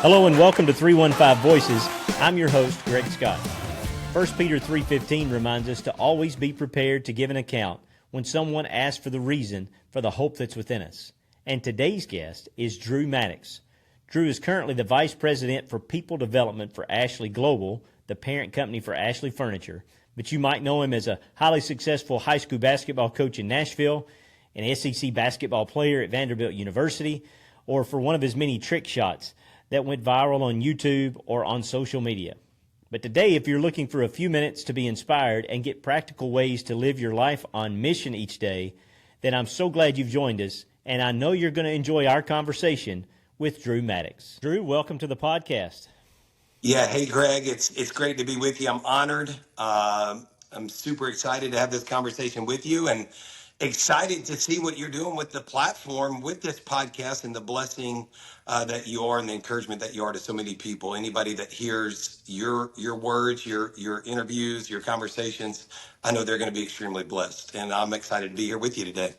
Hello and welcome to 315 Voices. I'm your host, Greg Scott. 1 Peter 3:15 reminds us to always be prepared to give an account when someone asks for the reason for the hope that's within us. And today's guest is Drew Maddux. Drew is currently the Vice President for People Development for Ashley Global, the parent company for Ashley Furniture. But you might know him as a highly successful high school basketball coach in Nashville, an SEC basketball player at Vanderbilt University, or for one of his many trick shots that went viral on YouTube or on social media. But today, if you're looking for a few minutes to be inspired and get practical ways to live your life on mission each day, then I'm so glad you've joined us, and I know you're going to enjoy our conversation with Drew Maddux. Drew, welcome to the podcast. Yeah, hey Greg, it's great to be with you. I'm honored. I'm super excited to have this conversation with you, and excited to see what you're doing with the platform, with this podcast, and the blessing that you are, and the encouragement that you are to so many people. Anybody that hears your words, your interviews, your conversations, I know they're going to be extremely blessed, and I'm excited to be here with you today.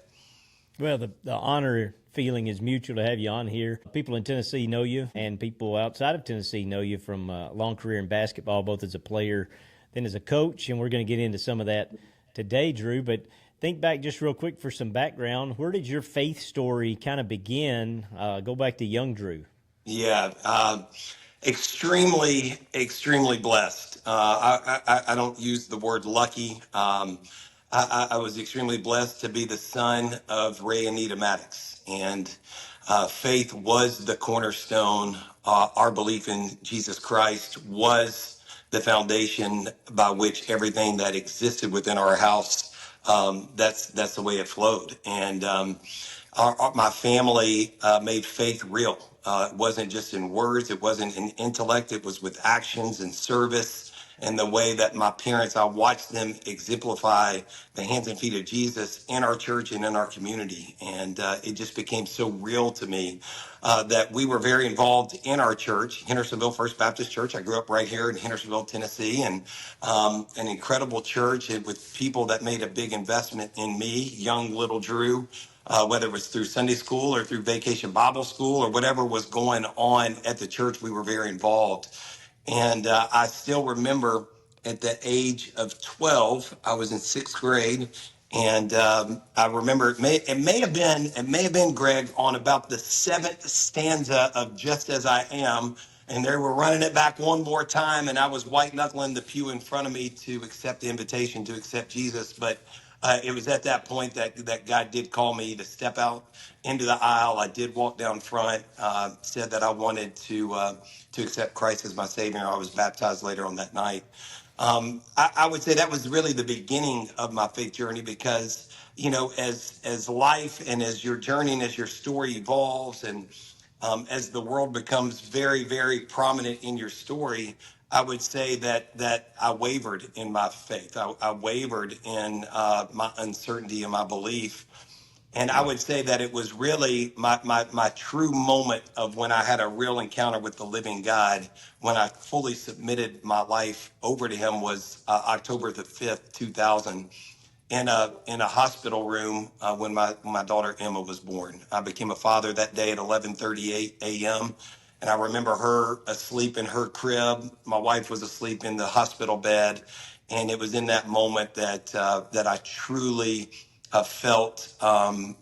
Well, the honor feeling is mutual to have you on here. People in Tennessee know you, and people outside of Tennessee know you from a long career in basketball, both as a player, then as a coach, and we're going to get into some of that today, Drew. But think back just real quick for some background. Where did your faith story kind of begin? Go back to young Drew. Yeah, extremely blessed. I don't use the word lucky. I was extremely blessed to be the son of Ray and Anita Maddux, and faith was the cornerstone. Our belief in Jesus Christ was the foundation by which everything that existed within our house, that's the way it flowed. And my family made faith real. It wasn't just in words, it wasn't in intellect, it was with actions and service. And the way that my parents, I watched them exemplify the hands and feet of Jesus in our church and in our community. And it just became so real to me that we were very involved in our church, Hendersonville First Baptist Church. I grew up right here in Hendersonville, Tennessee, and an incredible church with people that made a big investment in me, young little Drew. Whether it was through Sunday school or through Vacation Bible School or whatever was going on at the church, we were very involved. And I still remember at the age of 12, I was in sixth grade. And I remember it may have been, Greg, on about the seventh stanza of Just As I Am. And they were running it back one more time. And I was white knuckling the pew in front of me to accept the invitation to accept Jesus. But it was at that point that God did call me to step out into the aisle. I did walk down front, said that I wanted to accept Christ as my Savior. I was baptized later on that night. I would say that was really the beginning of my faith journey because, you know, as life and as your journey and as your story evolves and as the world becomes very, very prominent in your story, I would say that I wavered in my faith. I wavered in my uncertainty and my belief. And I would say that it was really my true moment of when I had a real encounter with the living God, when I fully submitted my life over to him was October the 5th, 2000, in a hospital room when my daughter Emma was born. I became a father that day at 11:38 a.m. And I remember her asleep in her crib. My wife was asleep in the hospital bed. And it was in that moment that I truly felt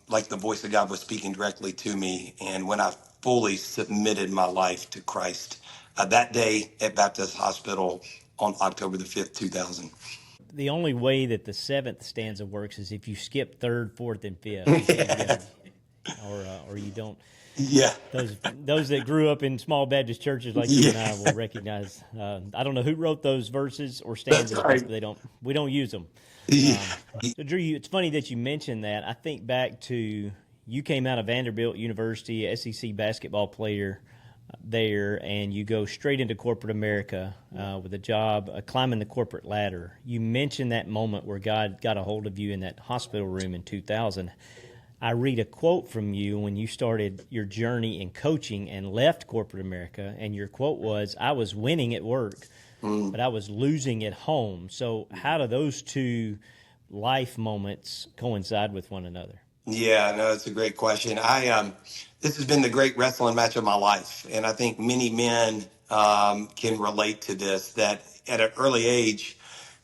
like the voice of God was speaking directly to me. And when I fully submitted my life to Christ that day at Baptist Hospital on October the 5th, 2000. The only way that the seventh stanza works is if you skip third, fourth, and fifth, or you don't. Yeah. Those that grew up in small Baptist churches like you and I will recognize. I don't know who wrote those verses or stanzas, right. But we don't use them. So Drew, it's funny that you mentioned that. I think back to you came out of Vanderbilt University, SEC basketball player there, and you go straight into corporate America with a job climbing the corporate ladder. You mentioned that moment where God got a hold of you in that hospital room in 2000. I read a quote from you when you started your journey in coaching and left corporate America, and your quote was, "I was winning at work, but I was losing at home." So how do those two life moments coincide with one another? Yeah, no, it's a great question. This has been the great wrestling match of my life, and I think many men can relate to this. That at an early age,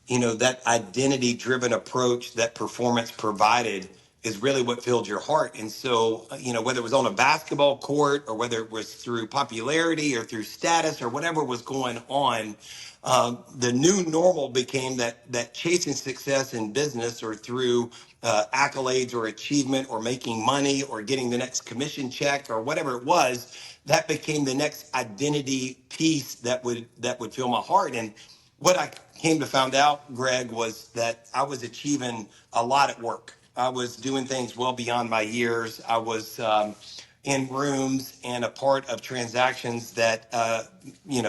that identity driven approach that performance provided is really what filled your heart. And so, whether it was on a basketball court or whether it was through popularity or through status or whatever was going on, the new normal became that chasing success in business or through accolades or achievement or making money or getting the next commission check or whatever it was, that became the next identity piece that would fill my heart. And what I came to find out, Greg, was that I was achieving a lot at work. I was doing things well beyond my years. I was in rooms and a part of transactions that,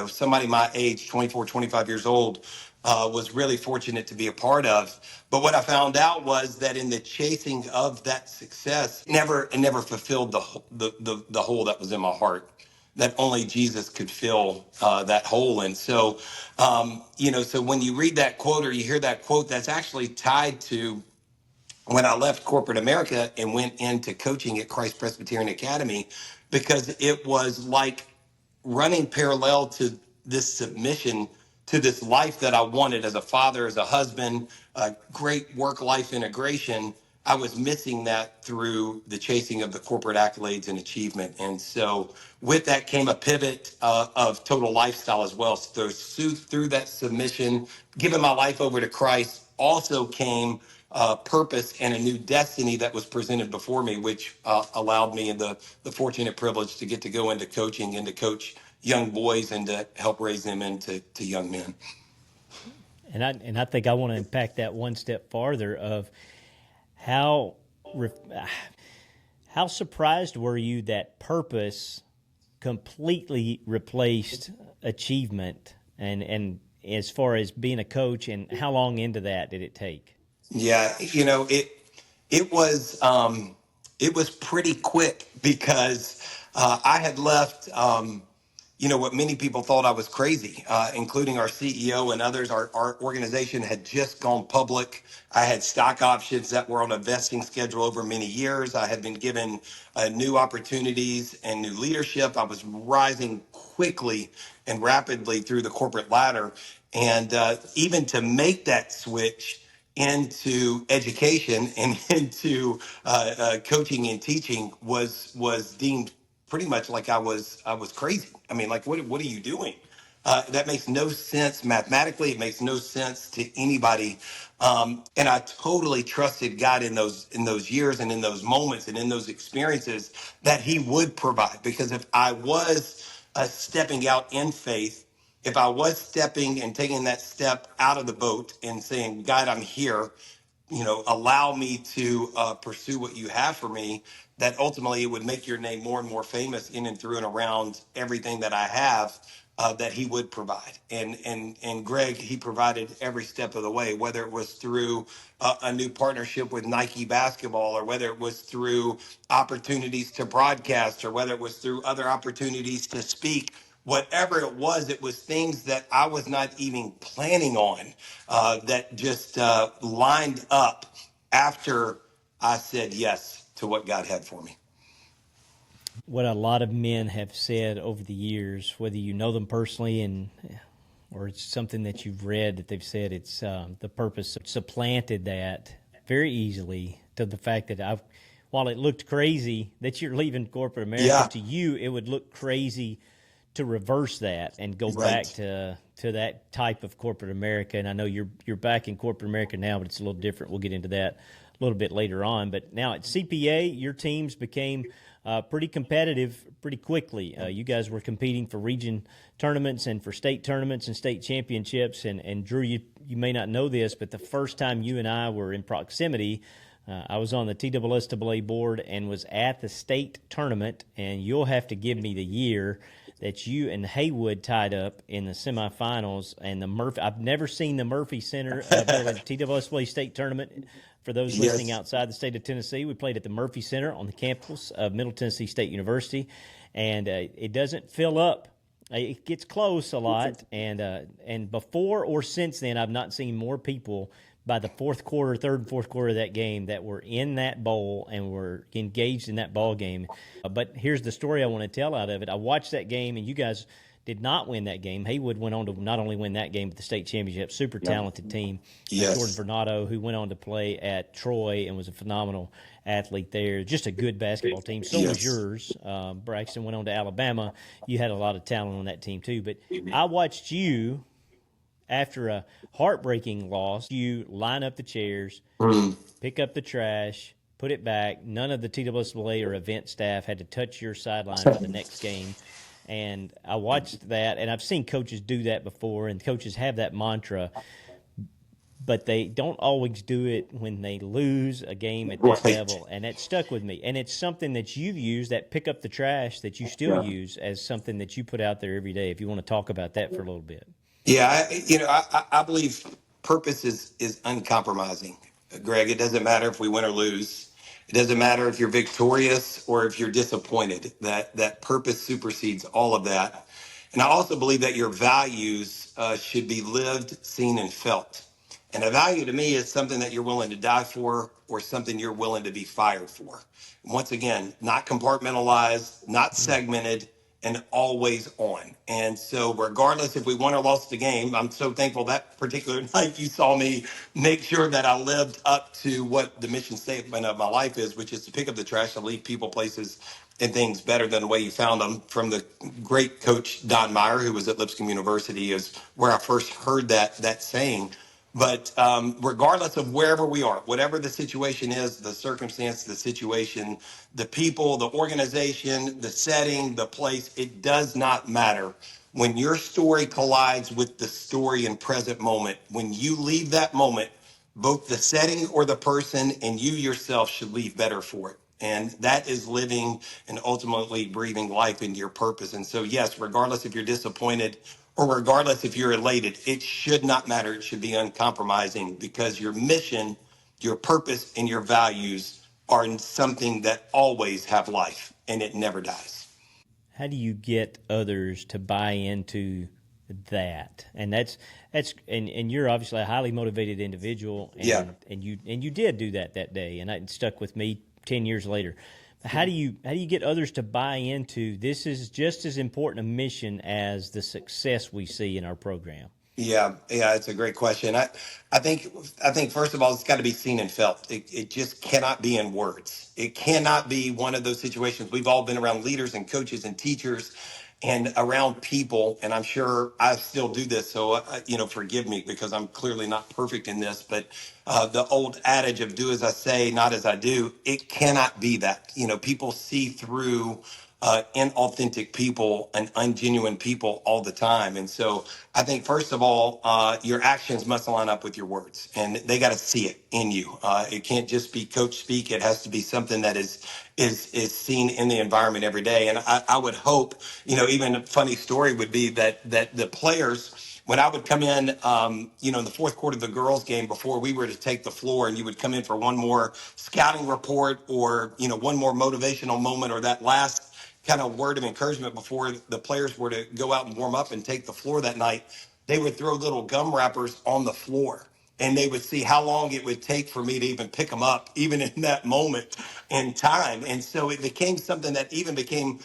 somebody my age, 24, 25 years old, was really fortunate to be a part of. But what I found out was that in the chasing of that success, it never fulfilled the hole that was in my heart. That only Jesus could fill that hole. And so, so when you read that quote or you hear that quote, that's actually tied to when I left corporate America and went into coaching at Christ Presbyterian Academy, because it was like running parallel to this submission to this life that I wanted as a father, as a husband, a great work life integration. I was missing that through the chasing of the corporate accolades and achievement. And so with that came a pivot of total lifestyle as well. So through that submission, giving my life over to Christ, also came purpose and a new destiny that was presented before me, which allowed me the fortunate privilege to get to go into coaching and to coach young boys and to help raise them into young men. And I think I want to unpack that one step farther of how how surprised were you that purpose completely replaced achievement, and as far as being a coach, and how long into that did it take? Yeah, it was pretty quick because I had left. What many people thought I was crazy, including our CEO and others. Our organization had just gone public. I had stock options that were on a vesting schedule over many years. I had been given new opportunities and new leadership. I was rising quickly and rapidly through the corporate ladder. And even to make that switch into education and into coaching and teaching was deemed pretty much like I was crazy. I mean, like, what are you doing? That makes no sense mathematically. It makes no sense to anybody. And I totally trusted God in those years and in those moments and in those experiences that He would provide. Because if I was stepping out in faith, if I was stepping and taking that step out of the boat and saying, God, I'm here, allow me to pursue what you have for me, that ultimately it would make your name more and more famous in and through and around everything that I have, that He would provide. And Greg, He provided every step of the way, whether it was through a new partnership with Nike basketball, or whether it was through opportunities to broadcast, or whether it was through other opportunities to speak. Whatever it was things that I was not even planning on, that just lined up after I said yes to what God had for me. What a lot of men have said over the years, whether you know them personally or it's something that you've read, that they've said it's the purpose supplanted that very easily, to the fact that while it looked crazy that you're leaving corporate America, Yeah, to you it would look crazy to reverse that and go back right. to that type of corporate America. And I know you're back in corporate America now, but it's a little different. We'll get into that a little bit later on. But now at CPA, your teams became pretty competitive pretty quickly. You guys were competing for region tournaments and for state tournaments and state championships. And Drew, you may not know this, but the first time you and I were in proximity, I was on the TSSAA board and was at the state tournament, and you'll have to give me the year that you and Haywood tied up in the semifinals. And I've never seen the Murphy Center TSSAA state tournament. For those listening Yes. outside the state of Tennessee, we played at the Murphy Center on the campus of Middle Tennessee State University, and it doesn't fill up. It gets close a lot, and before or since then, I've not seen more people by the third and fourth quarter of that game that were in that bowl and were engaged in that ball game. But here's the story I want to tell out of it. I watched that game, and you guys did not win that game. Haywood went on to not only win that game, but the state championship. Super talented team. Jordan Yes. Vernado, who went on to play at Troy and was a phenomenal athlete there. Just a good basketball team. So was yours. Braxton went on to Alabama. You had a lot of talent on that team too. But I watched you after a heartbreaking loss. You line up the chairs, pick up the trash, put it back. None of the TWSA or event staff had to touch your sideline for the next game. And I watched that, and I've seen coaches do that before, and coaches have that mantra, but they don't always do it when they lose a game at that level. And that stuck with me. And it's something that you've used, that pick up the trash, that you still use as something that you put out there every day. If you want to talk about that for a little bit. Yeah, I believe purpose is uncompromising. Greg, it doesn't matter if we win or lose. It doesn't matter if you're victorious or if you're disappointed. That purpose supersedes all of that. And I also believe that your values should be lived, seen, and felt. And a value to me is something that you're willing to die for or something you're willing to be fired for. Once again, not compartmentalized, not segmented, and always on. And so, regardless if we won or lost the game, I'm so thankful that particular night you saw me make sure that I lived up to what the mission statement of my life is, which is to pick up the trash and leave people, places, and things better than the way you found them. From the great coach Don Meyer, who was at Lipscomb University, is where I first heard that saying. But regardless of wherever we are, whatever the situation is, the circumstance, the situation, the people, the organization, the setting, the place, it does not matter. When your story collides with the story in present moment, when you leave that moment, both the setting or the person and you yourself should leave better for it. And that is living and ultimately breathing life into your purpose. And so, yes, regardless if you're disappointed or regardless if you're elated, it should not matter. It should be uncompromising because your mission, your purpose, and your values are something that always have life and it never dies. How do you get others to buy into that? And and you're obviously a highly motivated individual, and you did do that day, and it stuck with me 10 years later. How do you get others to buy into this is just as important a mission as the success we see in our program? Yeah, it's a great question. I think first of all, it's got to be seen and felt. It just cannot be in words. It cannot be one of those situations. We've all been around leaders and coaches and teachers and around people, and I'm sure I still do this. So, forgive me because I'm clearly not perfect in this, but the old adage of do as I say, not as I do, it cannot be that. People see through inauthentic people and ungenuine people all the time. And so I think, first of all, your actions must line up with your words and they got to see it in you. It can't just be coach speak. It has to be something that is seen in the environment every day. And I would hope, even a funny story would be that the players, when I would come in, in the fourth quarter of the girls game before we were to take the floor and you would come in for one more scouting report or, one more motivational moment or that last kind of word of encouragement before the players were to go out and warm up and take the floor that night, they would throw little gum wrappers on the floor and they would see how long it would take for me to even pick them up, even in that moment in time. And so it became something that even became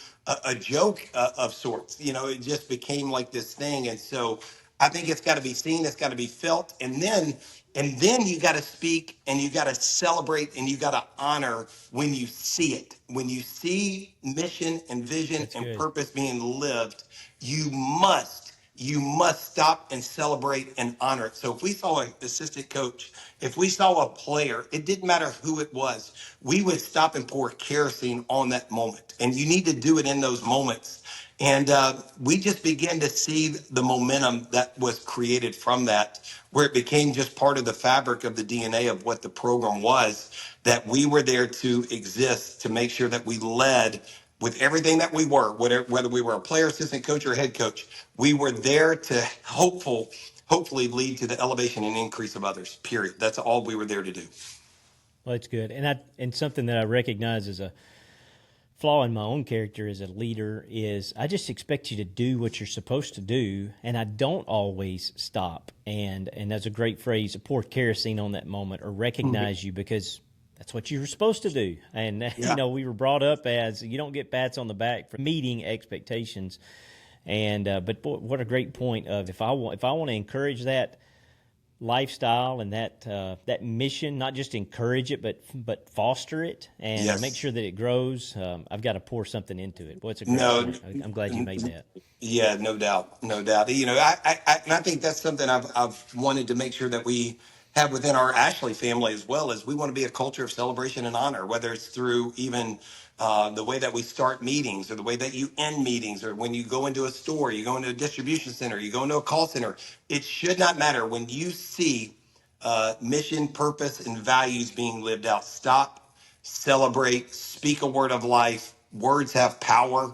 a joke of sorts. It just became like this thing. And so I think it's got to be seen, it's got to be felt, and then you got to speak and you got to celebrate and you got to honor when you see it. When you see mission and vision That's and good. purpose being lived, you must stop and celebrate and honor it. So if we saw an assistant coach, if we saw a player, it didn't matter who it was, we would stop and pour kerosene on that moment. And you need to do it in those moments. And we just began to see the momentum that was created from that, where it became just part of the fabric of the DNA of what the program was, that we were there to exist, to make sure that we led with everything that we were, whether we were a player, assistant coach, or head coach. We were there to hopefully lead to the elevation and increase of others, period. That's all we were there to do. Well, that's good, and something that I recognize as a flaw in my own character as a leader is I just expect you to do what you're supposed to do, and I don't always stop. And that's a great phrase, pour kerosene on that moment or recognize you, because that's what you were supposed to do. And, Yeah. we were brought up as you don't get pats on the back for meeting expectations. And but boy, what a great point of if I want to encourage that lifestyle and that mission, not just encourage it, but foster it and make Yes. sure that it grows. I've got to pour something into it. Boy, it's a great No. point. I'm glad you made that. Yeah, no doubt, no doubt. And I think that's something I've wanted to make sure that we have within our Ashley family as well. As we want to be a culture of celebration and honor, whether it's through even the way that we start meetings, or the way that you end meetings, or when you go into a store, you go into a distribution center, you go into a call center. It should not matter when you see mission, purpose, and values being lived out. Stop, celebrate, speak a word of life. Words have power.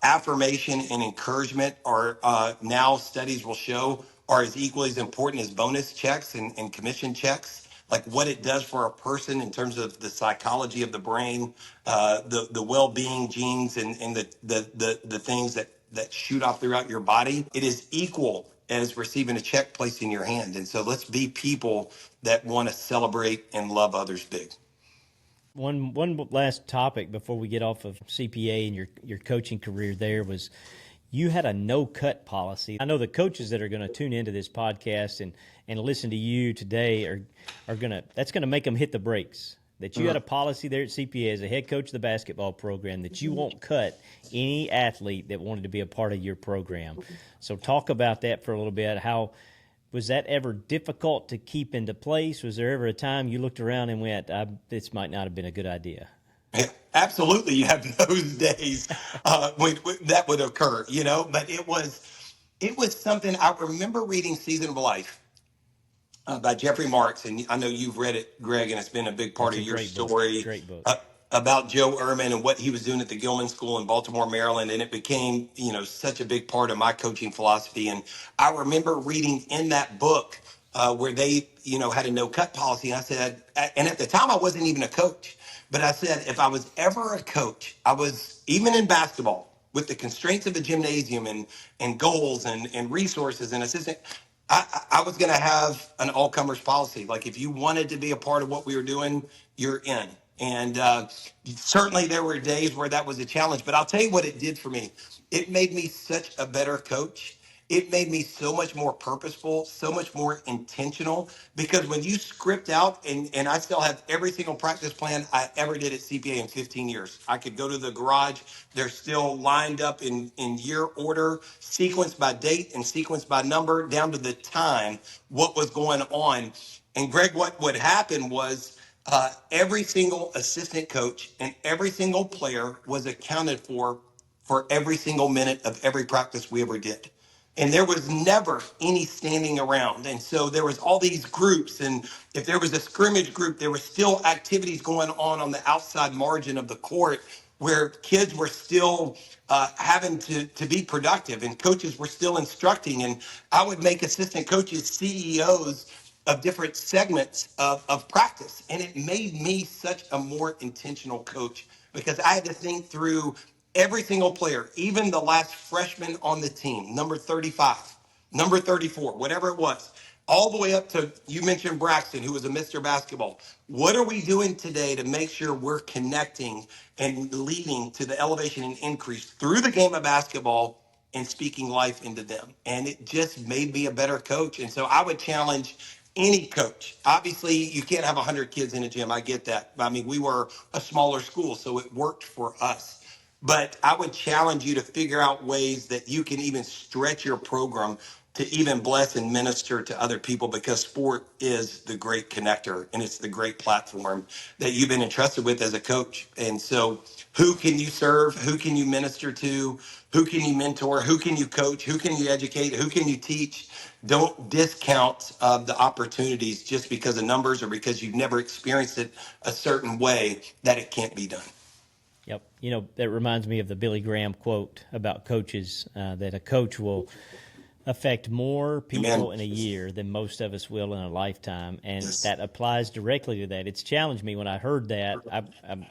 Affirmation and encouragement are now studies will show are as equally as important as bonus checks and commission checks. Like what it does for a person in terms of the psychology of the brain, the well-being genes, and the things that shoot off throughout your body. It is equal as receiving a check placed in your hand. And so let's be people that want to celebrate and love others big. One last topic before we get off of CPA and your coaching career there was you had a no cut policy. I know the coaches that are going to tune into this podcast and listen to you today are going to, that's going to make them hit the brakes. That you had a policy there at CPA as a head coach of the basketball program that you won't cut any athlete that wanted to be a part of your program. So talk about that for a little bit. How was that ever difficult to keep into place? Was there ever a time you looked around and went, this might not have been a good idea? Yeah, absolutely, you have those days when that would occur, But it was something I remember reading Season of Life by Jeffrey Marks, and I know you've read it, Greg, and it's been a big part That's of a your great book. story Great book. about Joe Ehrman and what he was doing at the Gilman School in Baltimore, Maryland, and it became, such a big part of my coaching philosophy. And I remember reading in that book where they, had a no cut policy. And I said, and at the time I wasn't even a coach, but I said, if I was ever a coach, I was even in basketball with the constraints of a gymnasium and goals and resources and assistant. I was going to have an all comers policy. Like if you wanted to be a part of what we were doing, you're in. And certainly there were days where that was a challenge. But I'll tell you what it did for me. It made me such a better coach. It made me so much more purposeful, so much more intentional. Because when you script out, and I still have every single practice plan I ever did at CPA in 15 years. I could go to the garage. They're still lined up in year order, sequenced by date and sequenced by number, down to the time, what was going on. And Greg, what would happen was every single assistant coach and every single player was accounted for every single minute of every practice we ever did. And there was never any standing around. And so there was all these groups. And if there was a scrimmage group, there were still activities going on the outside margin of the court where kids were still having to be productive and coaches were still instructing. And I would make assistant coaches CEOs of different segments of practice. And it made me such a more intentional coach because I had to think through every single player, even the last freshman on the team, number 35, number 34, whatever it was, all the way up to, you mentioned Braxton, who was a Mr. Basketball. What are we doing today to make sure we're connecting and leading to the elevation and increase through the game of basketball and speaking life into them? And it just made me a better coach. And so I would challenge any coach. Obviously, you can't have 100 kids in a gym. I get that. I mean, we were a smaller school, so it worked for us. But I would challenge you to figure out ways that you can even stretch your program to even bless and minister to other people, because sport is the great connector and it's the great platform that you've been entrusted with as a coach. And so who can you serve? Who can you minister to? Who can you mentor? Who can you coach? Who can you educate? Who can you teach? Don't discount the opportunities just because of numbers or because you've never experienced it a certain way that it can't be done. Yep. That reminds me of the Billy Graham quote about coaches, that a coach will affect more Amen. people in a year than most of us will in a lifetime, and Yes. that applies directly to that. It's challenged me when I heard that.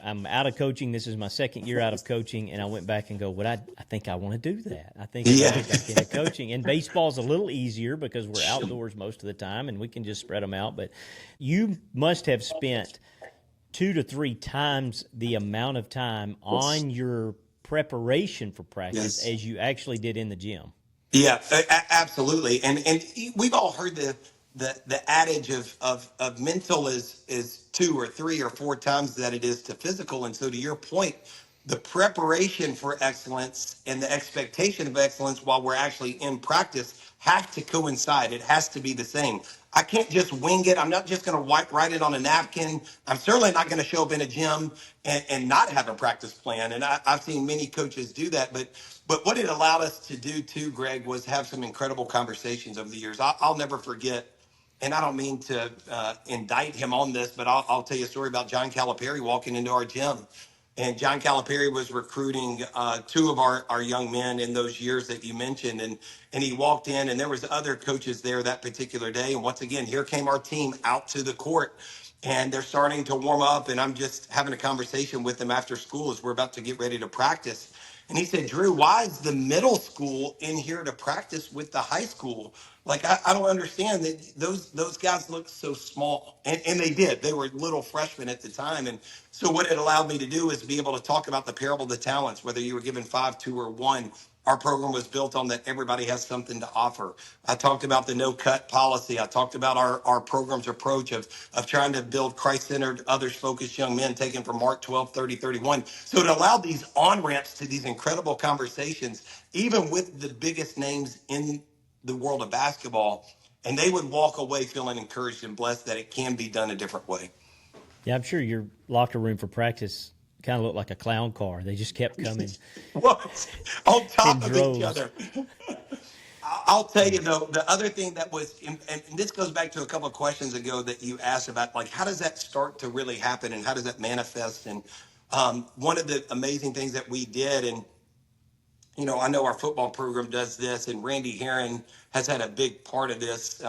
I'm out of coaching. This is my second year out of coaching, and I went back and go, "What I think I want to do that. I think I want to Yeah. get back into coaching." And baseball's a little easier because we're outdoors most of the time, and we can just spread them out. But you must have spent 2 to 3 times the amount of time Yes. on your preparation for practice Yes. as you actually did in the gym. Yeah, absolutely. And we've all heard the adage of mental is 2 or 3 or 4 times that it is to physical. And so to your point, the preparation for excellence and the expectation of excellence while we're actually in practice have to coincide. It has to be the same. I can't just wing it. I'm not just going to write it on a napkin. I'm certainly not going to show up in a gym and not have a practice plan. And I've seen many coaches do that. But what it allowed us to do too, Greg, was have some incredible conversations over the years. I'll never forget, and I don't mean to indict him on this, but I'll tell you a story about John Calipari walking into our gym. And John Calipari was recruiting 2 of our young men in those years that you mentioned. And he walked in, and there was other coaches there that particular day. And once again, here came our team out to the court. And they're starting to warm up. And I'm just having a conversation with them after school as we're about to get ready to practice. And he said, Drew, why is the middle school in here to practice with the high school? Like, I don't understand that those guys look so small. And they did. They were little freshmen at the time. And so what it allowed me to do is be able to talk about the parable of the talents, whether you were given 5, 2, or 1. Our program was built on that everybody has something to offer. I talked about the no cut policy. I talked about our program's approach of trying to build Christ centered, others focused young men taken from Mark 12, 30, 31. So it allowed these on ramps to these incredible conversations, even with the biggest names in the world of basketball. And they would walk away feeling encouraged and blessed that it can be done a different way. Yeah, I'm sure your locker room for practice kind of looked like a clown car. They just kept coming What? On in top of each droves. other. I'll tell you though, the other thing that was, and this goes back to a couple of questions ago that you asked about, like, how does that start to really happen and how does that manifest? And one of the amazing things that we did, and I know our football program does this, and Randy Heron has had a big part of this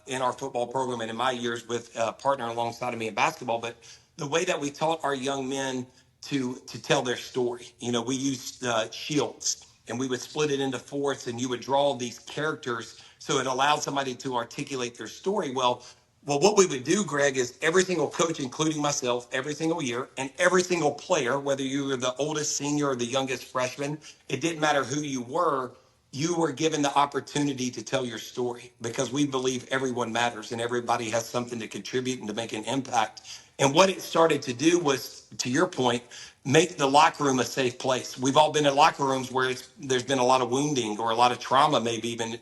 in our football program and in my years with partner alongside of me in basketball. But the way that we taught our young men to tell their story, we used shields, and we would split it into fourths, and you would draw these characters so it allowed somebody to articulate their story. Well, what we would do, Greg, is every single coach, including myself, every single year, and every single player, whether you were the oldest senior or the youngest freshman, it didn't matter who you were given the opportunity to tell your story because we believe everyone matters and everybody has something to contribute and to make an impact. And what it started to do was, to your point, make the locker room a safe place. We've all been in locker rooms where there's been a lot of wounding or a lot of trauma, maybe even,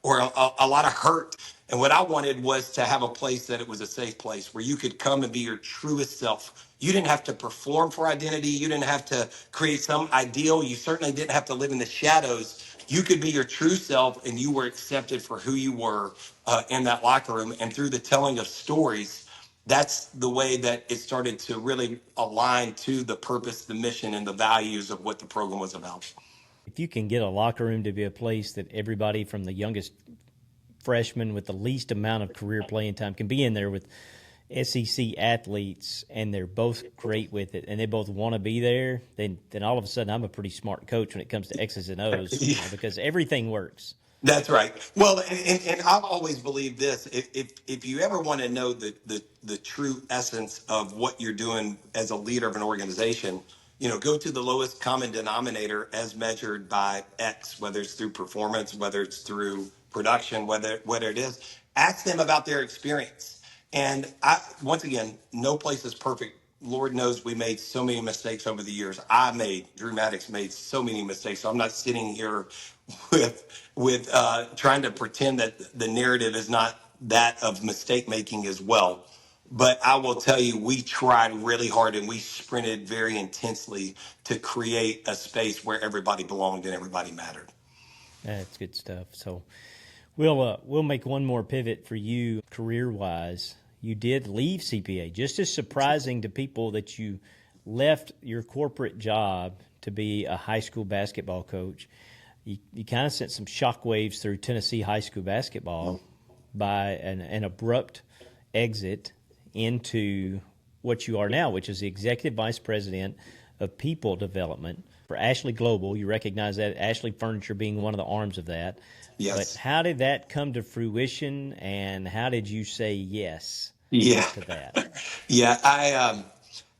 or a lot of hurt. And what I wanted was to have a place that it was a safe place where you could come and be your truest self. You didn't have to perform for identity. You didn't have to create some ideal. You certainly didn't have to live in the shadows. You could be your true self and you were accepted for who you were in that locker room. And through the telling of stories, that's the way that it started to really align to the purpose, the mission, and the values of what the program was about. If you can get a locker room to be a place that everybody from the youngest freshman with the least amount of career playing time can be in there with SEC athletes, and they're both great with it, and they both want to be there, then all of a sudden I'm a pretty smart coach when it comes to X's and O's, because everything works. That's right. Well, and I've always believed this. If you ever want to know the true essence of what you're doing as a leader of an organization, go to the lowest common denominator as measured by X, whether it's through performance, whether it's through production, whether it is. Ask them about their experience. And once again, no place is perfect. Lord knows we made so many mistakes over the years. Drew Maddux made so many mistakes. So I'm not sitting here with trying to pretend that the narrative is not that of mistake making as well. But I will tell you, we tried really hard and we sprinted very intensely to create a space where everybody belonged and everybody mattered. That's good stuff. So we'll make one more pivot for you career wise. You did leave CPA. Just as surprising to people that you left your corporate job to be a high school basketball coach. you kind of sent some shockwaves through Tennessee high school basketball by an abrupt exit into what you are now, which is the executive vice president of people development for Ashley Global. You recognize that, Ashley Furniture being one of the arms of that. But Yes. how did that come to fruition, and how did you say yes Yeah. to that? Yeah.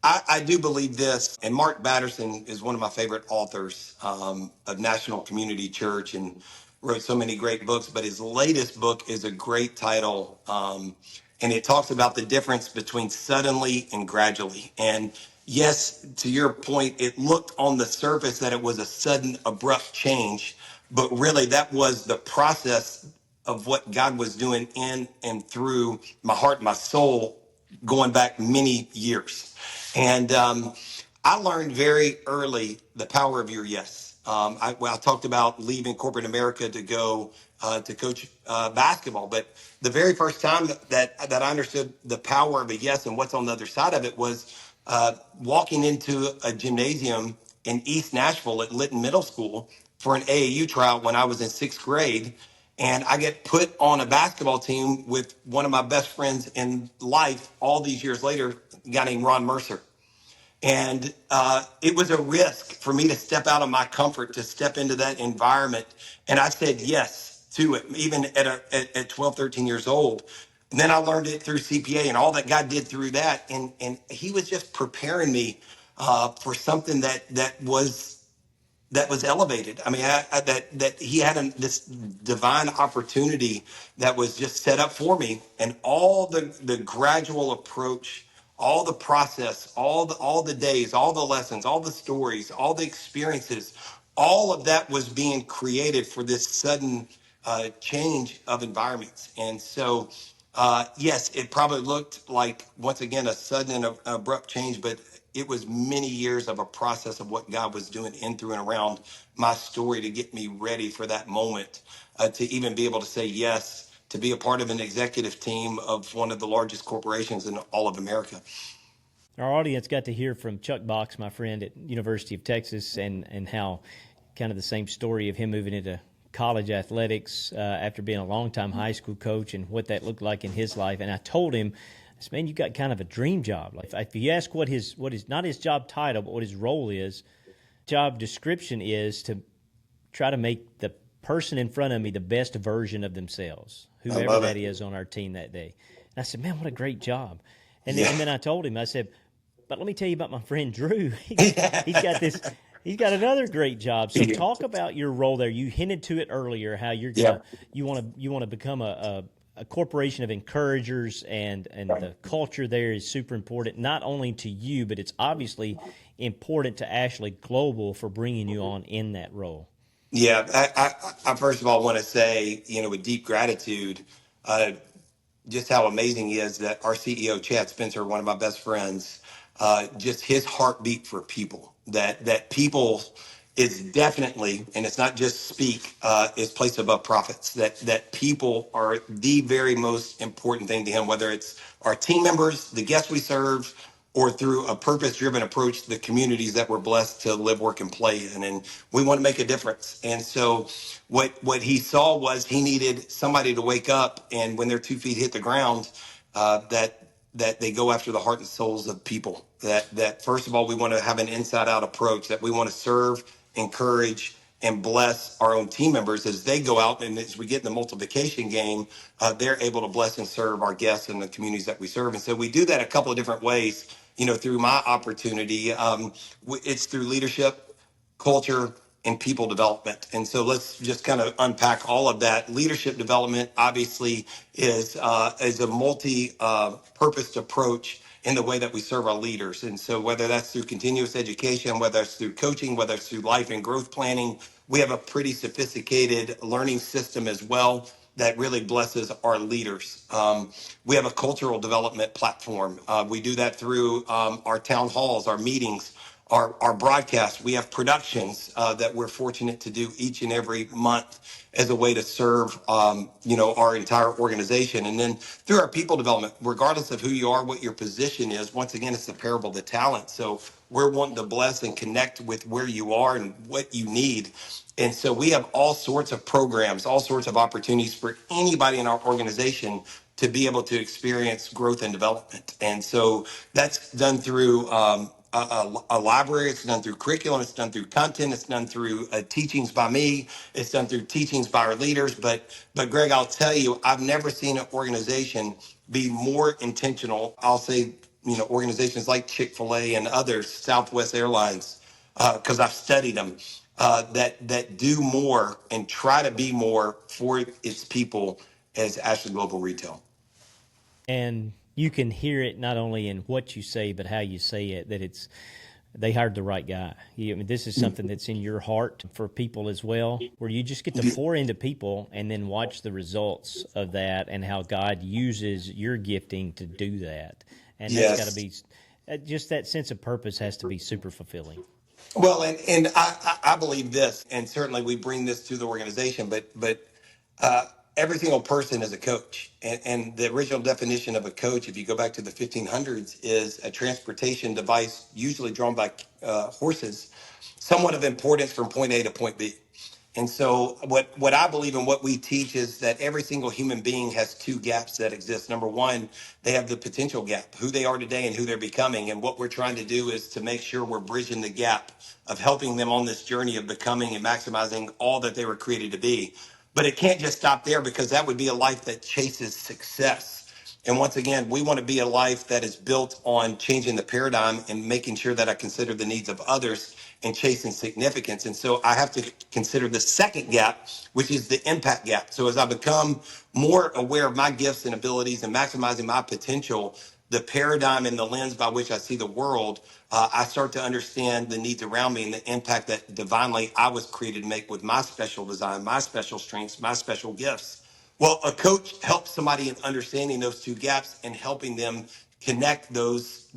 I do believe this, and Mark Batterson is one of my favorite authors of National Community Church and wrote so many great books. But his latest book is a great title, and it talks about the difference between suddenly and gradually. And yes, to your point, it looked on the surface that it was a sudden, abrupt change, but really that was the process of what God was doing in and through my heart, my soul, going back many years. And I learned very early the power of your yes. I talked about leaving corporate America to go to coach basketball, but the very first time that I understood the power of a yes and what's on the other side of it was walking into a gymnasium in East Nashville at Lytton Middle School for an AAU tryout when I was in sixth grade. And I get put on a basketball team with one of my best friends in life all these years later, a guy named Ron Mercer. And it was a risk for me to step out of my comfort, to step into that environment. And I said yes to it, even at 12, 13 years old. And then I learned it through CPA and all that God did through that. And he was just preparing me for something that was elevated. I mean, that he had this divine opportunity that was just set up for me, and all the gradual approach, all the process, all the days, all the lessons, all the stories, all the experiences, all of that was being created for this sudden change of environments. And so, yes, it probably looked like, once again, a sudden and abrupt change, but it was many years of a process of what God was doing in, through, and around my story to get me ready for that moment, to even be able to say yes, to be a part of an executive team of one of the largest corporations in all of America. Our audience got to hear from Chuck Box, my friend at University of Texas, and how kind of the same story of him moving into college athletics after being a longtime high school coach and what that looked like in his life. And I told him, I said, man, you got kind of a dream job. Like, if you ask what his not his job title, but what his role is, job description is to try to make the person in front of me the best version of themselves, whoever that is on our team that day. And I said, man, what a great job. And then I told him, I said, but let me tell you about my friend Drew. He's got this. He's got another great job. So talk about your role there. You hinted to it earlier, how you want to become a corporation of encouragers, and the culture there is super important, not only to you, but it's obviously important to Ashley Global for bringing you on in that role. Yeah, I first of all want to say, with deep gratitude, uh, just how amazing he is, that our CEO, Chad Spencer, one of my best friends, just his heartbeat for people, that people is definitely, and it's not just speak, is placed above profits, that people are the very most important thing to him, whether it's our team members, the guests we serve, or through a purpose-driven approach to the communities that we're blessed to live, work, and play in. And we want to make a difference. And so what he saw was he needed somebody to wake up, and when their 2 feet hit the ground, that they go after the heart and souls of people. That first of all, we want to have an inside-out approach, that we want to serve, encourage, and bless our own team members as they go out, and as we get in the multiplication game, they're able to bless and serve our guests and the communities that we serve. And so we do that a couple of different ways. Through my opportunity, it's through leadership, culture, and people development. And so let's just kind of unpack all of that. Leadership development obviously is a multi-purposed approach in the way that we serve our leaders. And so whether that's through continuous education, whether it's through coaching, whether it's through life and growth planning, we have a pretty sophisticated learning system as well that really blesses our leaders. We have a cultural development platform. We do that through our town halls, our meetings, our broadcasts. We have productions that we're fortunate to do each and every month as a way to serve, our entire organization. And then through our people development, regardless of who you are, what your position is, once again, it's the parable of the talent. So we're wanting to bless and connect with where you are and what you need. And so we have all sorts of programs, all sorts of opportunities for anybody in our organization to be able to experience growth and development. And so that's done through a library. It's done through curriculum. It's done through content. It's done through teachings by me. It's done through teachings by our leaders. But Greg, I'll tell you, I've never seen an organization be more intentional. I'll say, organizations like Chick-fil-A and others, Southwest Airlines, because I've studied them, that do more and try to be more for its people as Ashley Global Retail. And you can hear it not only in what you say, but how you say it, that they hired the right guy. This is something that's in your heart for people as well, where you just get to pour into people and then watch the results of that and how God uses your gifting to do that. And that's got to be, just that sense of purpose has to be super fulfilling. Well, and I believe this, and certainly we bring this to the organization, but every single person is a coach. And the original definition of a coach, if you go back to the 1500s, is a transportation device usually drawn by horses, somewhat of importance from point A to point B. And so what I believe and what we teach is that every single human being has two gaps that exist. Number one, they have the potential gap, who they are today and who they're becoming. And what we're trying to do is to make sure we're bridging the gap of helping them on this journey of becoming and maximizing all that they were created to be. But it can't just stop there, because that would be a life that chases success. And once again, we want to be a life that is built on changing the paradigm and making sure that I consider the needs of others and chasing significance. And so I have to consider the second gap, which is the impact gap. So as I become more aware of my gifts and abilities and maximizing my potential, the paradigm and the lens by which I see the world, I start to understand the needs around me and the impact that divinely I was created to make with my special design, my special strengths, my special gifts. Well, a coach helps somebody in understanding those two gaps and helping them connect those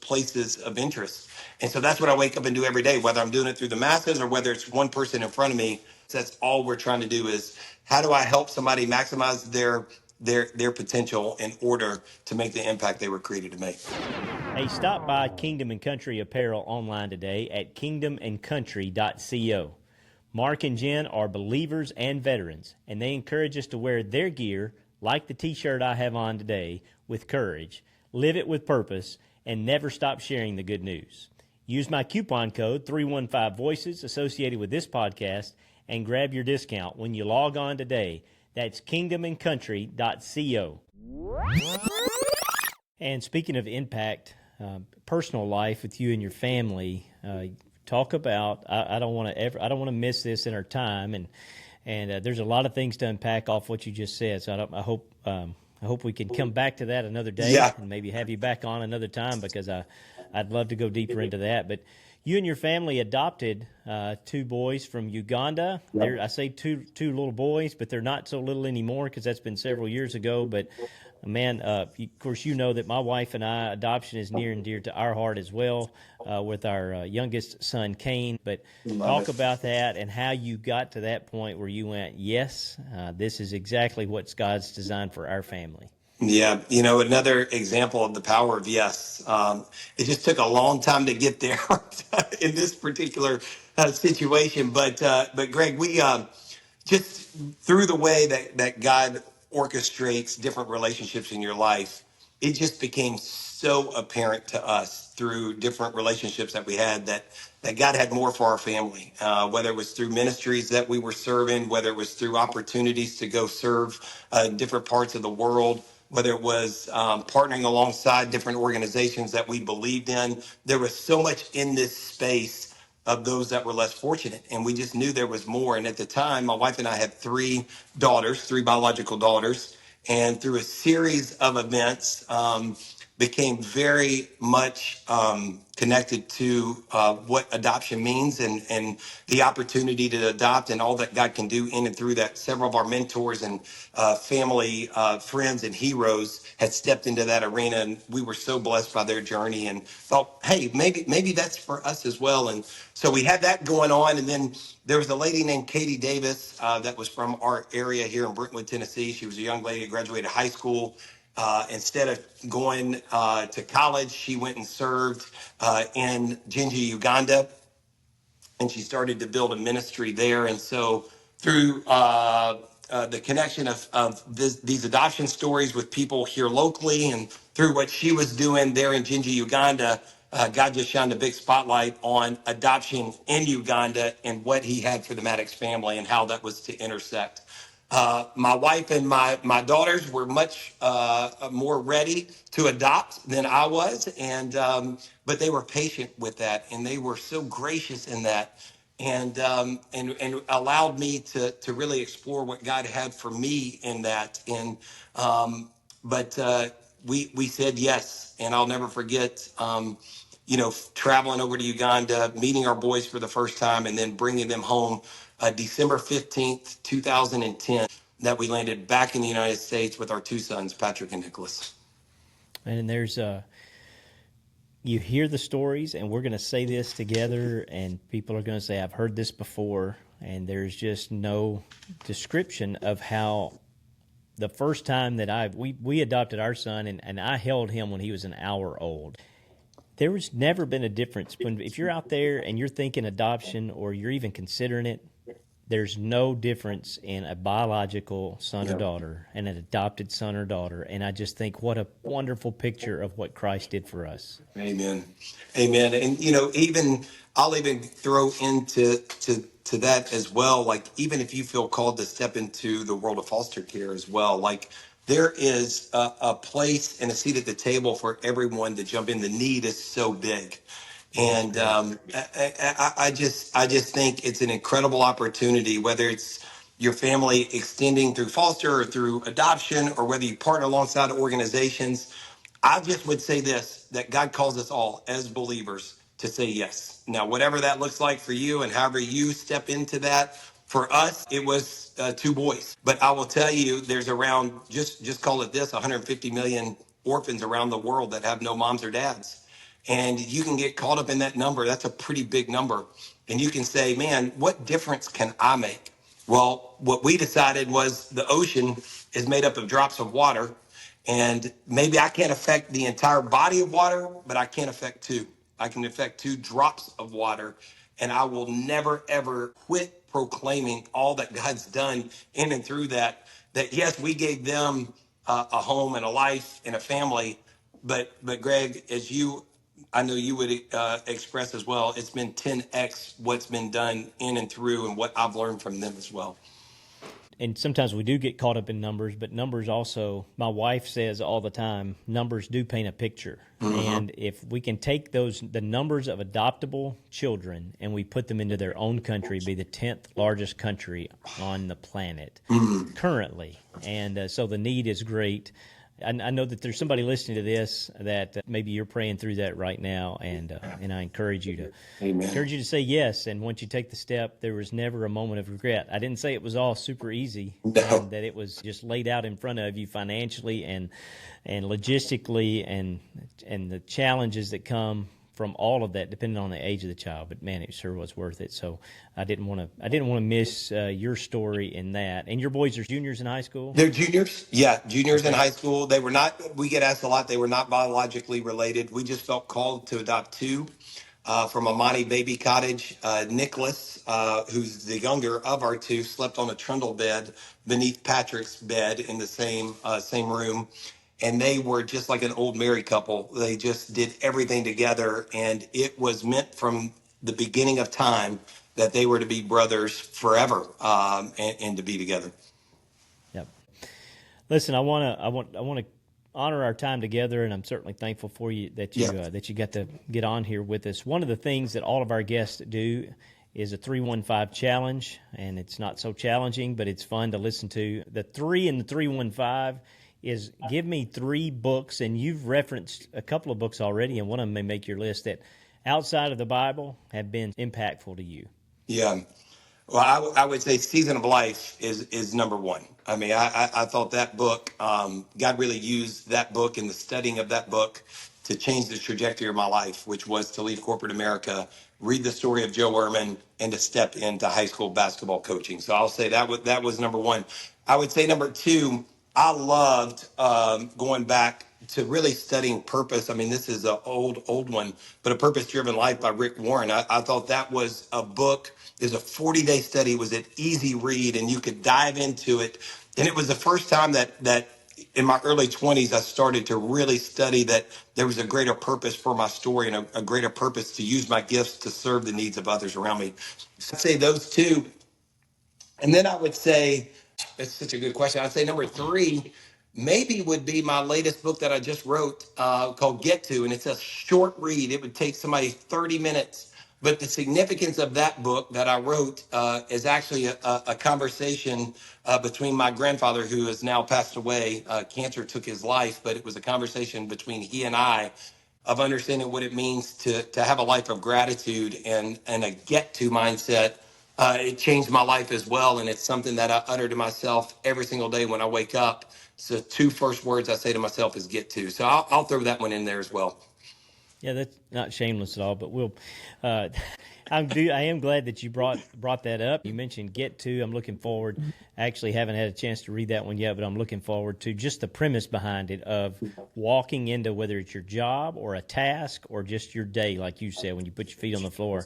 places of interest. And so that's what I wake up and do every day, whether I'm doing it through the masses or whether it's one person in front of me. That's all we're trying to do is, how do I help somebody maximize their potential in order to make the impact they were created to make. Hey, stop by Kingdom and Country Apparel online today at kingdomandcountry.co. Mark and Jen are believers and veterans, and they encourage us to wear their gear, like the t-shirt I have on today, with courage, live it with purpose, and never stop sharing the good news. Use my coupon code 315VOICES associated with this podcast and grab your discount when you log on today. That's kingdomandcountry.co. And speaking of impact, personal life with you and your family, talk about. I don't want to miss this in our time, and there's a lot of things to unpack off what you just said. So I hope we can come back to that another day, and maybe have you back on another time, because I'd love to go deeper into that. But you and your family adopted two boys from Uganda. Yep. I say two little boys, but they're not so little anymore, because that's been several years ago. But man, of course, you know that my wife and I, adoption is near and dear to our heart as well, with our youngest son, Kane. But talk about that and how you got to that point where you went, yes, this is exactly what God's designed for our family. Yeah, another example of the power of yes. It just took a long time to get there in this particular situation. But Greg, we just through the way that God orchestrates different relationships in your life, it just became so apparent to us through different relationships that we had that God had more for our family, whether it was through ministries that we were serving, whether it was through opportunities to go serve different parts of the world, whether it was partnering alongside different organizations that we believed in. There was so much in this space of those that were less fortunate, and we just knew there was more. And at the time, my wife and I had three biological daughters, and through a series of events, became very much connected to what adoption means and the opportunity to adopt and all that God can do in and through that. Several of our mentors and family, friends, and heroes had stepped into that arena, and we were so blessed by their journey and thought, hey, maybe that's for us as well. And so we had that going on, and then there was a lady named Katie Davis that was from our area here in Brentwood, Tennessee. She was a young lady, graduated high school. Instead of going to college, she went and served in Jinja, Uganda, and she started to build a ministry there. And so, through the connection of these adoption stories with people here locally, and through what she was doing there in Jinja, Uganda, God just shined a big spotlight on adoption in Uganda and what He had for the Maddux family and how that was to intersect. My wife and my daughters were much more ready to adopt than I was, and but they were patient with that, and they were so gracious in that, and allowed me to really explore what God had for me in that. And but we said yes, and I'll never forget. Traveling over to Uganda, meeting our boys for the first time, and then bringing them home December 15th, 2010, that we landed back in the United States with our two sons, Patrick and Nicholas. And there's you hear the stories, and we're going to say this together, and people are going to say, I've heard this before, and there's just no description of how the first time that we adopted our son, and I held him when he was an hour old. There was never been a difference. If you're out there and you're thinking adoption or you're even considering it, there's no difference in a biological son or daughter and an adopted son or daughter. And I just think what a wonderful picture of what Christ did for us. Amen. Amen. And I'll even throw into to that as well. Like, even if you feel called to step into the world of foster care as well, like, there is a place and a seat at the table for everyone to jump in. The need is so big. And I just think it's an incredible opportunity, whether it's your family extending through foster or through adoption, or whether you partner alongside organizations. I just would say this, that God calls us all as believers to say yes. Now, whatever that looks like for you and however you step into that, for us, it was two boys. But I will tell you, there's around, just call it this, 150 million orphans around the world that have no moms or dads. And you can get caught up in that number. That's a pretty big number. And you can say, man, what difference can I make? Well, what we decided was the ocean is made up of drops of water. And maybe I can't affect the entire body of water, but I can affect two. I can affect two drops of water. And I will never, ever quit proclaiming all that God's done in and through that. That, yes, we gave them a home and a life and a family. But Greg, I know you would express as well, it's been 10x what's been done in and through and what I've learned from them as well. And sometimes we do get caught up in numbers, but numbers also, my wife says all the time, numbers do paint a picture. Mm-hmm. And if we can take the numbers of adoptable children, and we put them into their own country, be the 10th largest country on the planet currently. And so the need is great. I know that there's somebody listening to this that maybe you're praying through that right now, and I encourage you to say yes. And once you take the step, there was never a moment of regret. I didn't say it was all super easy, and that it was just laid out in front of you financially and logistically, and the challenges that come from all of that, depending on the age of the child. But man, it sure was worth it. So I didn't want to miss your story in that. And your boys are juniors in high school? They're juniors. Yeah, juniors in high school. They were not. We get asked a lot. They were not biologically related. We just felt called to adopt two from Amani Baby Cottage. Nicholas, who's the younger of our two, slept on a trundle bed beneath Patrick's bed in the same room. And they were just like an old married couple. They just did everything together. And it was meant from the beginning of time that they were to be brothers forever, and to be together. Yep. Listen, I want to honor our time together, and I'm certainly thankful for you that you got to get on here with us. One of the things that all of our guests do is a 315 challenge, and it's not so challenging, but it's fun to listen to. The 3 in the 315 is give me 3 books, and you've referenced a couple of books already, and one of them may make your list, that outside of the Bible have been impactful to you. Yeah. Well, I would say Season of Life is number one. I mean, I thought that book, God really used that book and the studying of that book to change the trajectory of my life, which was to leave corporate America, read the story of Joe Ehrman, and to step into high school basketball coaching. So I'll say that was number one. I would say number two, I loved going back to really studying purpose. I mean, this is an old one, but A Purpose Driven Life by Rick Warren. I thought that was a book. It was a 40-day study. It was an easy read, and you could dive into it. And it was the first time that in my early 20s, I started to really study that there was a greater purpose for my story and a greater purpose to use my gifts to serve the needs of others around me. So I'd say those two. And then I would say, it's such a good question. I'd say number three maybe would be my latest book that I just wrote called Get To. And it's a short read. It would take somebody 30 minutes. But the significance of that book that I wrote is actually a conversation between my grandfather, who has now passed away. Cancer took his life, but it was a conversation between he and I of understanding what it means to have a life of gratitude and a get to mindset. It changed my life as well. And it's something that I utter to myself every single day when I wake up. So 2 first words I say to myself is get to. So I'll throw that one in there as well. Yeah, that's not shameless at all, but we'll. Uh, I am glad that you brought that up. You mentioned Get To. I'm looking forward. I actually haven't had a chance to read that one yet, but I'm looking forward to just the premise behind it of walking into whether it's your job or a task or just your day, like you said, when you put your feet on the floor.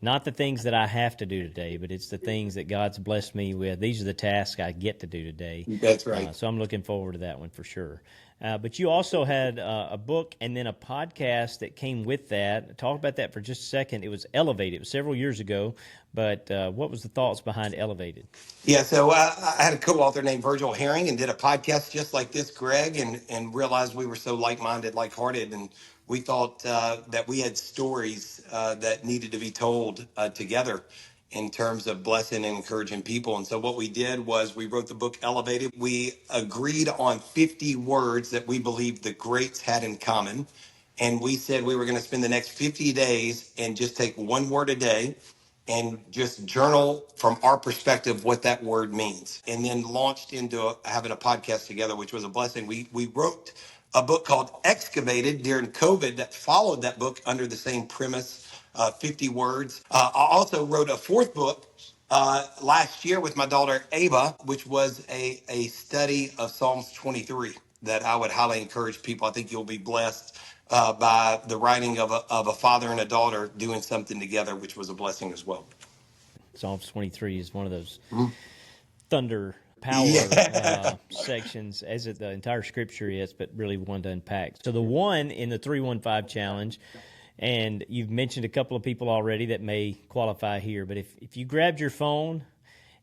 Not the things that I have to do today, but it's the things that God's blessed me with. These are the tasks I get to do today. That's right. So I'm looking forward to that one for sure. But you also had a book and then a podcast that came with that. Talk about that for just a second. It was Elevated. It was several years ago, but what was the thoughts behind Elevated? Yeah, so I had a co-author named Virgil Herring and did a podcast just like this, Greg, and realized we were so like-minded, like-hearted, and we thought that we had stories that needed to be told together in terms of blessing and encouraging people. And so what we did was we wrote the book Elevated. We agreed on 50 words that we believed the greats had in common. And we said we were going to spend the next 50 days and just take one word a day and just journal from our perspective what that word means, and then launched into having a podcast together, which was a blessing. We wrote a book called Excavated during COVID that followed that book under the same premise, 50 words. I also wrote a fourth book last year with my daughter Ava, which was a study of Psalms 23 that I would highly encourage people. I think you'll be blessed by the writing of a father and a daughter doing something together, which was a blessing as well. Psalms 23 is one of those thunder power Yeah. sections, as it, the entire scripture is, but really one to unpack. So the one in the 315 challenge, and you've mentioned a couple of people already that may qualify here, but if you grabbed your phone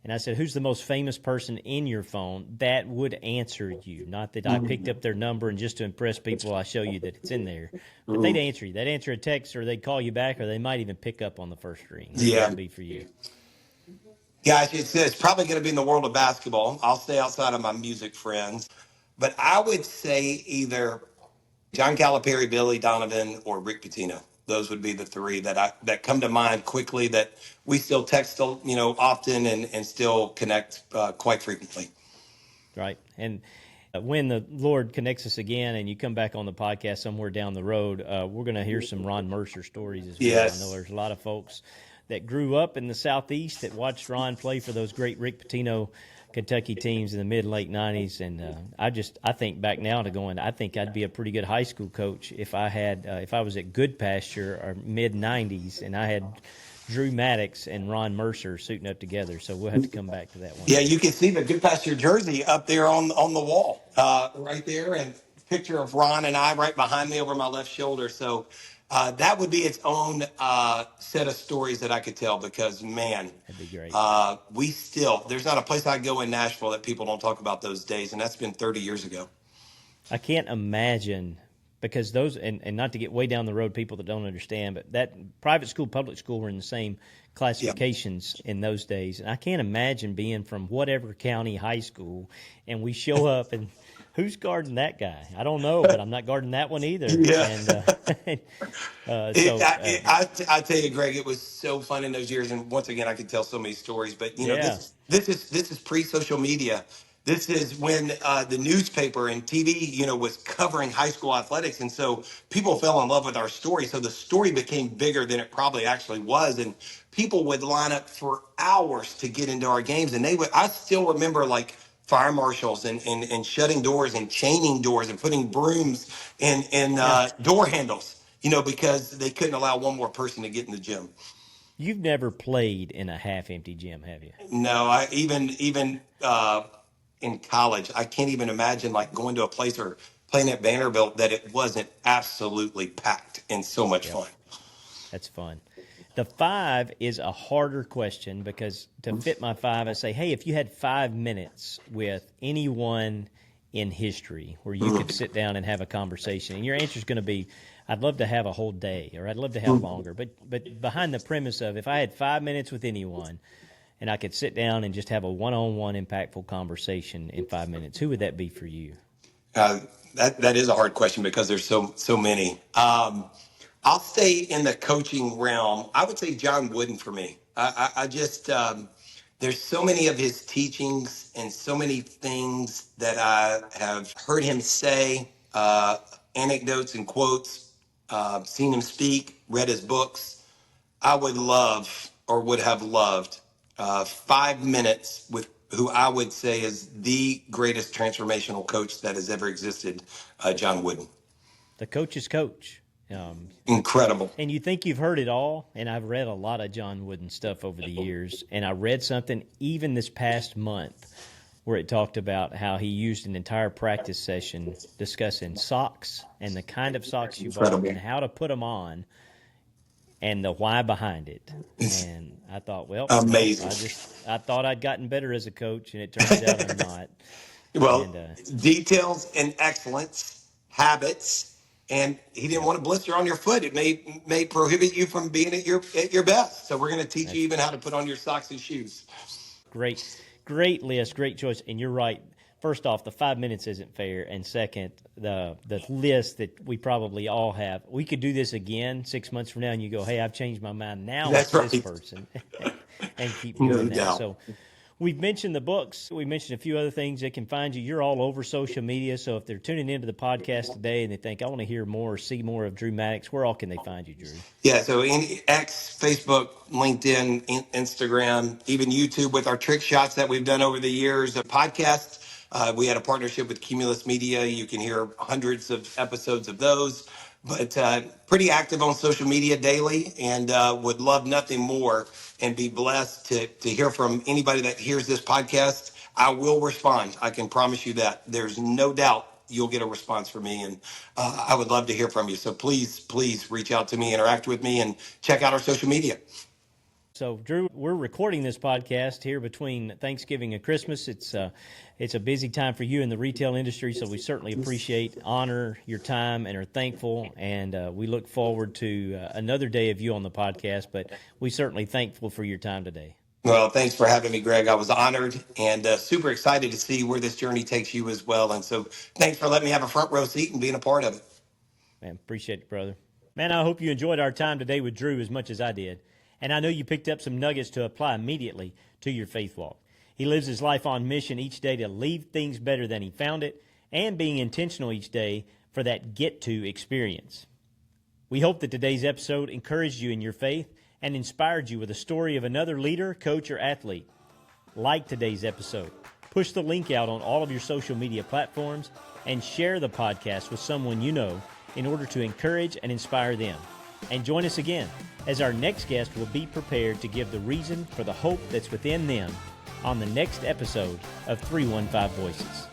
and I said, who's the most famous person in your phone, that would answer you. Not that I picked up their number and just to impress people, I show you that it's in there. But they'd answer you. They'd answer a text, or they'd call you back, or they might even pick up on the first ring. Yeah. That would be for you. Guys, it's probably going to be in the world of basketball. I'll stay outside of my music friends. But I would say either John Calipari, Billy Donovan, or Rick Pitino. Those would be the three that come to mind quickly that we still text, often and still connect quite frequently. Right. And when the Lord connects us again and you come back on the podcast somewhere down the road, we're going to hear some Ron Mercer stories as well. Yes. I know there's a lot of folks that grew up in the Southeast that watched Ron play for those great Rick Pitino Kentucky teams in the mid late 90s, and I think back now to going, I think I'd be a pretty good high school coach if I was at Good Pasture or mid 90s and I had Drew Maddux and Ron Mercer suiting up together. So we'll have to come back to that one. Yeah, you can see the Good Pasture jersey up there on the wall, right there, and picture of Ron and I right behind me over my left shoulder. So that would be its own set of stories that I could tell, because, man, That'd be great. There's not a place I go in Nashville that people don't talk about those days, and that's been 30 years ago. I can't imagine, because those, and not to get way down the road, people that don't understand, but that private school, public school were in the same classifications in those days. And I can't imagine being from whatever county high school, and we show up and Who's guarding that guy? I don't know, but I'm not guarding that one either. Yeah. And I tell you, Greg, it was so fun in those years, and once again, I could tell so many stories. But yeah, this is pre-social media. This is when the newspaper and TV, was covering high school athletics, and so people fell in love with our story. So the story became bigger than it probably actually was, and people would line up for hours to get into our games, and they would. I still remember like fire marshals and shutting doors and chaining doors and putting brooms in yeah. door handles, because they couldn't allow one more person to get in the gym. You've never played in a half-empty gym, have you? No, I even in college, I can't even imagine like going to a place or playing at Vanderbilt that it wasn't absolutely packed and so much Yep, fun. that's fun. The 5 is a harder question because to fit my 5, I say, hey, if you had 5 minutes with anyone in history where you could sit down and have a conversation, and your answer is going to be, I'd love to have a whole day, or I'd love to have longer. But behind the premise of if I had 5 minutes with anyone and I could sit down and just have a one-on-one impactful conversation in 5 minutes, who would that be for you? Uh, that is a hard question because there's so many. I'll stay in the coaching realm. I would say John Wooden for me. I just there's so many of his teachings and so many things that I have heard him say, anecdotes and quotes, seen him speak, read his books. I would love or would have loved 5 minutes with who I would say is the greatest transformational coach that has ever existed, John Wooden. The coach's coach. Um, Incredible. and you think you've heard it all, and I've read a lot of John Wooden stuff over the years, and I read something even this past month where it talked about how he used an entire practice session discussing socks and the kind of socks you bought Incredible. and how to put them on and the why behind it. And I thought, well, Amazing. I thought I'd gotten better as a coach, and it turns out I'm not. Well, And details and excellence, habits, and he didn't yeah, want to blister on your foot. It may prohibit you from being at your best. So we're going to teach you that's even how to put on your socks and shoes. great, great list, great choice. And you're right. First off, the 5 minutes isn't fair, and second, the list that we probably all have. We could do this again 6 months from now, and you go, "Hey, I've changed my mind. Now That's it's this right. person," and keep No doing that. doubt. So, we've mentioned the books. We mentioned a few other things that can find you. You're all over social media, so if they're tuning into the podcast today and they think, "I want to hear more or see more of Drew Maddux," where all can they find you, Drew? Yeah, so in X, Facebook, LinkedIn, Instagram, even YouTube with our trick shots that we've done over the years. A podcast, we had a partnership with Cumulus Media. You can hear hundreds of episodes of those, but pretty active on social media daily and would love nothing more and be blessed to hear from anybody that hears this podcast. I will respond. I can promise you that. There's no doubt you'll get a response from me. And I would love to hear from you. So please reach out to me, interact with me, and check out our social media. So, Drew, we're recording this podcast here between Thanksgiving and Christmas. It's a busy time for you in the retail industry, so we certainly appreciate, honor your time, and are thankful. And we look forward to another day of you on the podcast. But we certainly thankful for your time today. Well, thanks for having me, Greg. I was honored and super excited to see where this journey takes you as well. And so thanks for letting me have a front row seat and being a part of it. Man, appreciate it, brother. Man, I hope you enjoyed our time today with Drew as much as I did. And I know you picked up some nuggets to apply immediately to your faith walk. He lives his life on mission each day to leave things better than he found it and being intentional each day for that get-to experience. We hope that today's episode encouraged you in your faith and inspired you with a story of another leader, coach, or athlete. Like today's episode, push the link out on all of your social media platforms and share the podcast with someone you know in order to encourage and inspire them. And join us again as our next guest will be prepared to give the reason for the hope that's within them on the next episode of 315 Voices.